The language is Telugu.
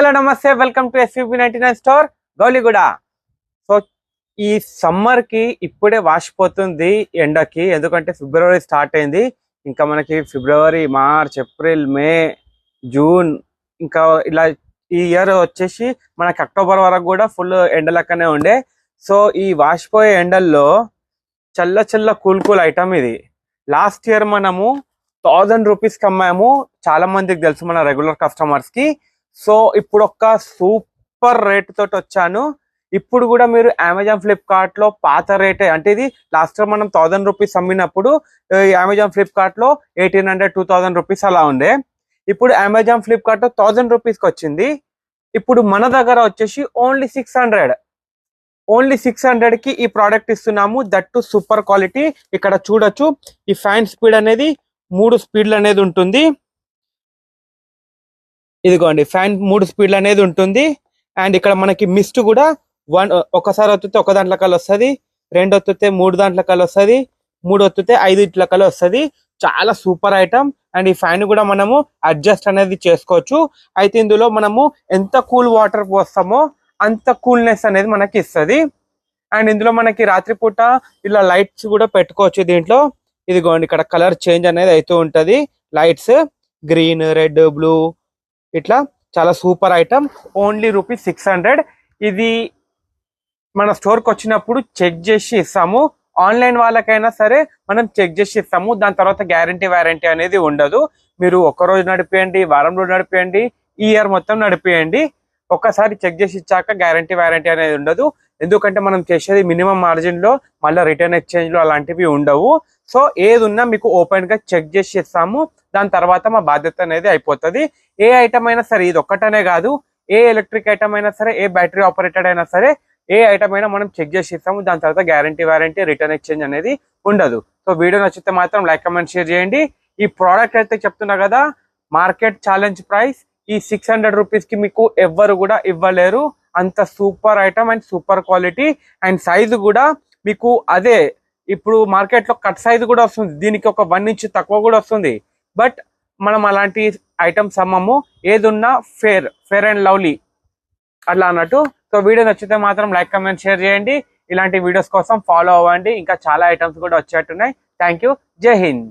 హలో నమస్తే, welcome to SVP99 store Gowliguda. So ఈ సమ్మర్ కి ఇప్పుడే వాసిపోతుంది ఎండకి, ఎందుకంటే ఫిబ్రవరి స్టార్ట్ అయింది. ఇంకా మనకి ఫిబ్రవరి, మార్చ్, ఏప్రిల్, మే, జూన్, ఇంకా ఇలా ఈ ఇయర్ వచ్చేసి మనకి అక్టోబర్ వరకు కూడా ఫుల్ ఎండలక్కనే ఉండే. సో ఈ వాసిపోయే ఎండల్లో చల్ల చల్ల కూల్ కూల్ ఐటమ్ ఇది. లాస్ట్ ఇయర్ మనము 1000 రూపీస్కి అమ్మాము, చాలా మందికి తెలుసు మన రెగ్యులర్ కస్టమర్స్ కి. సో ఇప్పుడు ఒక సూపర్ రేట్ తోటి వచ్చాను. ఇప్పుడు కూడా మీరు అమెజాన్ ఫ్లిప్కార్ట్ లో పాత రేటే, అంటే ఇది లాస్ట్ ఇయర్ మనం 1000 రూపీస్ అమ్మినప్పుడు అమెజాన్ ఫ్లిప్కార్ట్ లో 1800 2000 రూపీస్ అలా ఉండే. ఇప్పుడు అమెజాన్ ఫ్లిప్కార్ట్ లో 1000 రూపీస్కి వచ్చింది. ఇప్పుడు మన దగ్గర వచ్చేసి ఓన్లీ 600 కి ఈ ప్రోడక్ట్ ఇస్తున్నాము. That super quality. ఇక్కడ చూడొచ్చు, ఈ ఫ్యాన్ స్పీడ్ అనేది 3 స్పీడ్లు అనేది ఉంటుంది. ఇదిగోండి, ఫ్యాన్ 3 స్పీడ్లు అనేది ఉంటుంది. అండ్ ఇక్కడ మనకి మిస్ట్ కూడా ఒకసారి ఒత్తితే ఒక దాంట్లో కల్లా వస్తుంది, 2 ఒత్తితే 3 దాంట్లో కల్లా వస్తుంది, 3 ఒత్తితే 5 ఇట్ల కల్లా వస్తుంది. చాలా సూపర్ ఐటమ్. అండ్ ఈ ఫ్యాన్ కూడా మనము అడ్జస్ట్ అనేది చేసుకోవచ్చు. అయితే ఇందులో మనము ఎంత కూల్ వాటర్ పోస్తామో అంత కూల్నెస్ అనేది మనకి ఇస్తుంది. అండ్ ఇందులో మనకి రాత్రిపూట ఇలా లైట్స్ కూడా పెట్టుకోవచ్చు దీంట్లో. ఇదిగోండి, ఇక్కడ కలర్ చేంజ్ అనేది అవుతూ ఉంటది. లైట్స్ గ్రీన్, రెడ్, బ్లూ, ఇట్లా చాలా సూపర్ ఐటమ్. ఓన్లీ ₹600. ఇది మన స్టోర్కి వచ్చినప్పుడు చెక్ చేసి ఇస్తాము. ఆన్లైన్ వాళ్ళకైనా సరే మనం చెక్ చేసి ఇస్తాము. దాని తర్వాత గ్యారంటీ వారంటీ అనేది ఉండదు. మీరు ఒక్కరోజు నడిపేయండి, వారం రోజు నడిపేయండి, ఈ ఇయర్ మొత్తం నడిపేయండి. ఒక్కసారి చెక్ చేసి ఇచ్చాక గ్యారంటీ వారంటీ అనేది ఉండదు. ఎందుకంటే మనం చేసేది మినిమం మార్జిన్ లో, మళ్ళీ రిటర్న్ ఎక్స్చేంజ్ లో అలాంటివి ఉండవు. సో ఏది ఉన్నా మీకు ఓపెన్ గా చెక్ చేసి ఇస్తాము. దాని తర్వాత మా బాధ్యత అనేది అయిపోతుంది. ఏ ఐటమ్ అయినా సరే, ఇది ఒక్కటనే కాదు, ఏ ఎలక్ట్రిక్ ఐటమ్ అయినా సరే, ఏ బ్యాటరీ ఆపరేటెడ్ అయినా సరే, ఏ ఐటమ్ అయినా మనం చెక్ చేసి ఇస్తాము. దాని తర్వాత గ్యారంటీ వారంటీ, రిటర్న్ ఎక్స్చేంజ్ అనేది ఉండదు. సో వీడియో నచ్చితే మాత్రం లైక్, కమెంట్, షేర్ చేయండి. ఈ ప్రోడక్ట్ అయితే చెప్తున్నా కదా, మార్కెట్ ఛాలెంజ్ ప్రైస్. ఈ 600 రూపీస్ కి మీకు ఎవ్వరు కూడా ఇవ్వలేరు. అంత super item and super quality. And size కూడా మీకు అదే, ఇప్పుడు మార్కెట్ లో కట్ సైజు కూడా వస్తుంది, దీనికి ఒక 1 ఇంచ్ తక్కువ కూడా వస్తుంది. బట్ మనం అలాంటి ఐటమ్స్ అమ్మము. ఏదున్నా ఫేర్ అండ్ లవ్లీ అట్లా అన్నట్టు. సో వీడియో నచ్చితే మాత్రం లైక్, కమెంట్, షేర్ చేయండి. ఇలాంటి వీడియోస్ కోసం ఫాలో అవ్వండి. ఇంకా చాలా ఐటమ్స్ కూడా వచ్చేట్టున్నాయి. Thank you. జై హింద్.